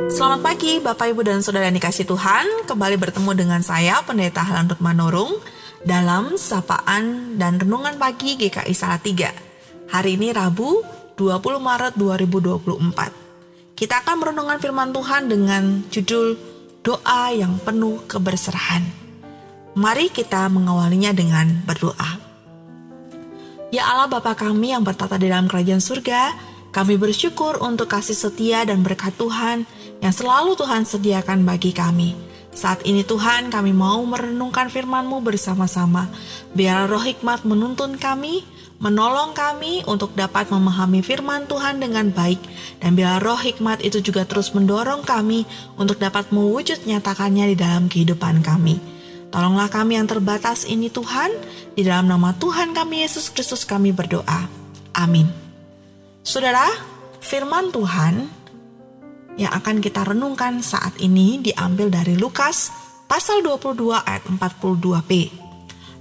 Selamat pagi Bapak Ibu dan Saudara yang dikasihi Tuhan. Kembali bertemu dengan saya Pendeta Helen Ruth Manurung dalam Sapaan dan Renungan Pagi GKI Salatiga. Hari ini Rabu 20 Maret 2024. Kita akan merenungkan firman Tuhan dengan judul Doa yang penuh keberserahan. Mari kita mengawalinya dengan berdoa. Ya Allah Bapa kami yang bertata di dalam kerajaan surga, kami bersyukur untuk kasih setia dan berkat Tuhan yang selalu Tuhan sediakan bagi kami. Saat ini Tuhan, kami mau merenungkan firman-Mu bersama-sama. Biar roh hikmat menuntun kami, menolong kami untuk dapat memahami firman Tuhan dengan baik. Dan biar roh hikmat itu juga terus mendorong kami untuk dapat mewujud nyatakannya di dalam kehidupan kami. Tolonglah kami yang terbatas ini Tuhan, di dalam nama Tuhan kami Yesus Kristus kami berdoa. Amin. Saudara, firman Tuhan yang akan kita renungkan saat ini diambil dari Lukas pasal 22 ayat 42b.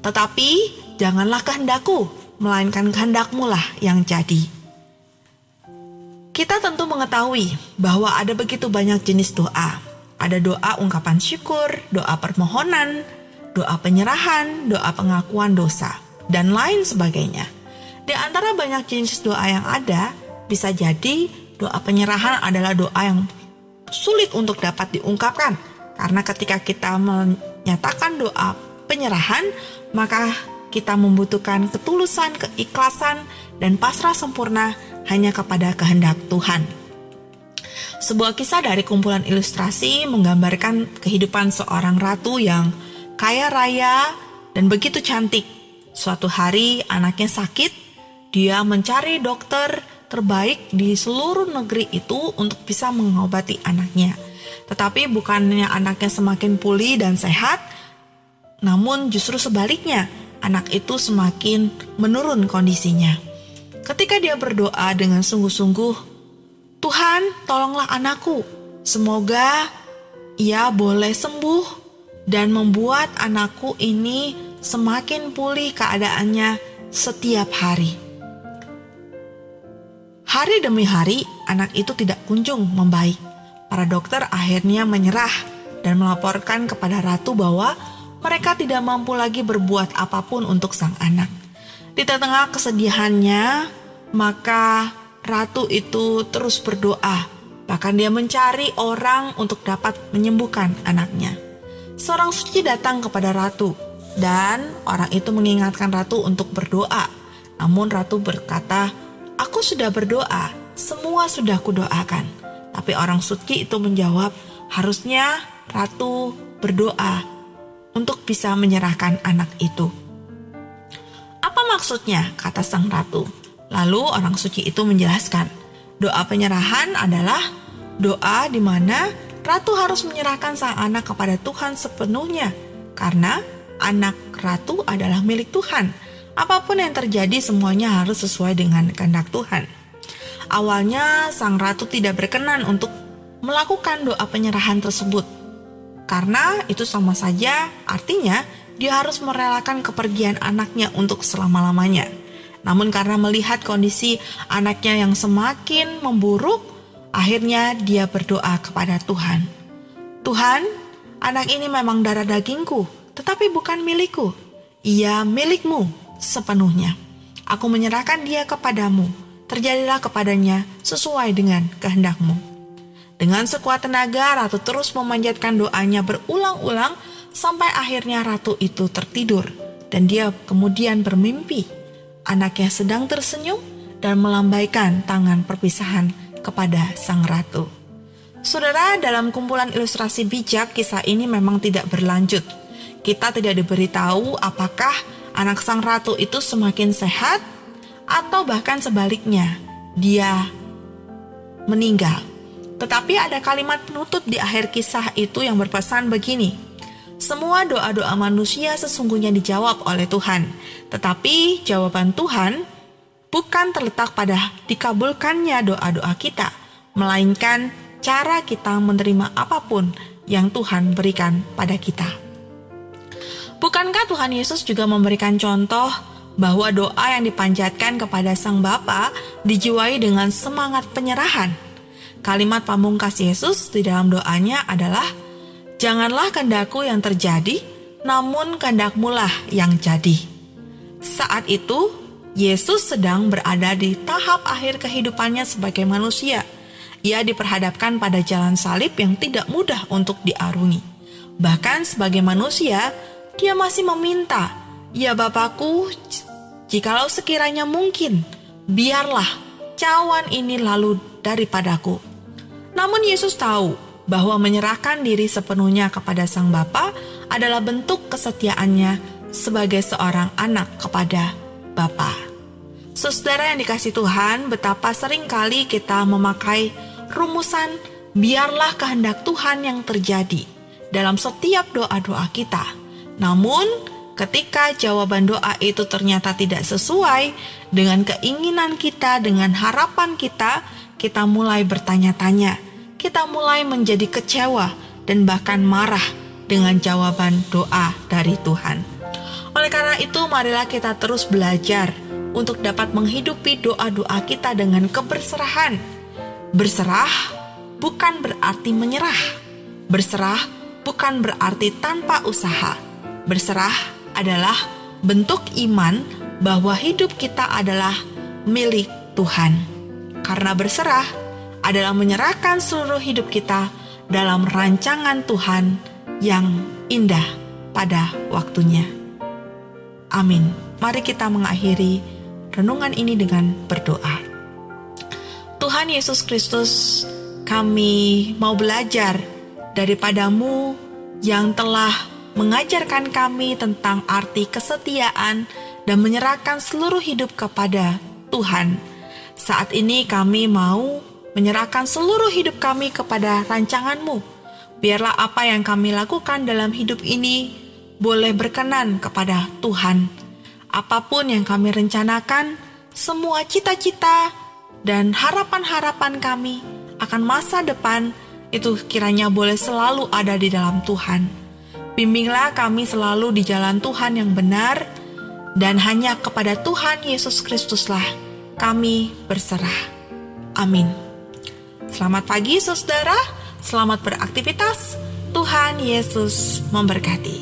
Tetapi janganlah kehendakku, melainkan kehendak-Mu lah yang jadi. Kita tentu mengetahui bahwa ada begitu banyak jenis doa. Ada doa ungkapan syukur, doa permohonan, doa penyerahan, doa pengakuan dosa, dan lain sebagainya. Di antara banyak jenis doa yang ada, bisa jadi doa penyerahan adalah doa yang sulit untuk dapat diungkapkan. Karena ketika kita menyatakan doa penyerahan, maka kita membutuhkan ketulusan, keikhlasan, dan pasrah sempurna hanya kepada kehendak Tuhan. Sebuah kisah dari kumpulan ilustrasi menggambarkan kehidupan seorang ratu yang kaya raya dan begitu cantik. Suatu hari anaknya sakit, dia mencari dokter terbaik di seluruh negeri itu untuk bisa mengobati anaknya. Tetapi bukannya anaknya semakin pulih dan sehat, namun justru sebaliknya, anak itu semakin menurun kondisinya. Ketika dia berdoa dengan sungguh-sungguh, Tuhan tolonglah anakku, semoga ia boleh sembuh dan membuat anakku ini semakin pulih keadaannya setiap hari. Hari demi hari, anak itu tidak kunjung membaik. Para dokter akhirnya menyerah dan melaporkan kepada ratu bahwa mereka tidak mampu lagi berbuat apapun untuk sang anak. Di tengah kesedihannya, maka ratu itu terus berdoa. Bahkan dia mencari orang untuk dapat menyembuhkan anaknya. Seorang suci datang kepada ratu, dan orang itu mengingatkan ratu untuk berdoa. Namun ratu berkata, "Aku sudah berdoa, semua sudah kudoakan." Tapi orang suci itu menjawab, harusnya ratu berdoa untuk bisa menyerahkan anak itu. "Apa maksudnya?" kata sang ratu. Lalu orang suci itu menjelaskan, doa penyerahan adalah doa di mana ratu harus menyerahkan sang anak kepada Tuhan sepenuhnya, karena anak ratu adalah milik Tuhan. Apapun yang terjadi semuanya harus sesuai dengan kehendak Tuhan. Awalnya sang ratu tidak berkenan untuk melakukan doa penyerahan tersebut. Karena itu sama saja artinya dia harus merelakan kepergian anaknya untuk selama-lamanya. Namun karena melihat kondisi anaknya yang semakin memburuk, akhirnya dia berdoa kepada Tuhan. "Tuhan, anak ini memang darah dagingku, tetapi bukan milikku. Ia milik-Mu sepenuhnya. Aku menyerahkan dia kepadamu. Terjadilah kepadanya sesuai dengan kehendak-Mu." Dengan sekuat tenaga, ratu terus memanjatkan doanya berulang-ulang sampai akhirnya ratu itu tertidur. Dan dia kemudian bermimpi. Anaknya sedang tersenyum dan melambaikan tangan perpisahan kepada sang ratu. Saudara, dalam kumpulan ilustrasi bijak, kisah ini memang tidak berlanjut. Kita tidak diberitahu apakah anak sang ratu itu semakin sehat atau bahkan sebaliknya, dia meninggal. Tetapi ada kalimat penutup di akhir kisah itu yang berpesan begini, "Semua doa-doa manusia sesungguhnya dijawab oleh Tuhan, tetapi jawaban Tuhan bukan terletak pada dikabulkannya doa-doa kita, melainkan cara kita menerima apapun yang Tuhan berikan pada kita." Bukankah Tuhan Yesus juga memberikan contoh bahwa doa yang dipanjatkan kepada Sang Bapa dijiwai dengan semangat penyerahan? Kalimat pamungkas Yesus di dalam doanya adalah, "Janganlah kehendakku yang terjadi, namun kehendak-Mu lah yang jadi." Saat itu, Yesus sedang berada di tahap akhir kehidupannya sebagai manusia. Ia diperhadapkan pada jalan salib yang tidak mudah untuk diarungi. Bahkan sebagai manusia, dia masih meminta, "Ya Bapakku, jikalau sekiranya mungkin, biarlah cawan ini lalu daripadaku." Namun Yesus tahu bahwa menyerahkan diri sepenuhnya kepada Sang Bapa adalah bentuk kesetiaannya sebagai seorang anak kepada Bapa. Saudara yang dikasihi Tuhan, betapa seringkali kita memakai rumusan biarlah kehendak Tuhan yang terjadi dalam setiap doa-doa kita. Namun, ketika jawaban doa itu ternyata tidak sesuai dengan keinginan kita, dengan harapan kita, kita mulai bertanya-tanya, kita mulai menjadi kecewa dan bahkan marah dengan jawaban doa dari Tuhan. Oleh karena itu, marilah kita terus belajar untuk dapat menghidupi doa-doa kita dengan keberserahan. Berserah bukan berarti menyerah. Berserah bukan berarti tanpa usaha. Berserah adalah bentuk iman bahwa hidup kita adalah milik Tuhan. Karena berserah adalah menyerahkan seluruh hidup kita dalam rancangan Tuhan yang indah pada waktunya. Amin. Mari kita mengakhiri renungan ini dengan berdoa. Tuhan Yesus Kristus, kami mau belajar daripada-Mu yang telah mengajarkan kami tentang arti kesetiaan dan menyerahkan seluruh hidup kepada Tuhan. Saat ini kami mau menyerahkan seluruh hidup kami kepada rancangan-Mu. Biarlah apa yang kami lakukan dalam hidup ini boleh berkenan kepada Tuhan. Apapun yang kami rencanakan, semua cita-cita dan harapan-harapan kami akan masa depan itu kiranya boleh selalu ada di dalam Tuhan. Bimbinglah kami selalu di jalan Tuhan yang benar, dan hanya kepada Tuhan Yesus Kristuslah kami berserah. Amin. Selamat pagi saudara, selamat beraktivitas. Tuhan Yesus memberkati.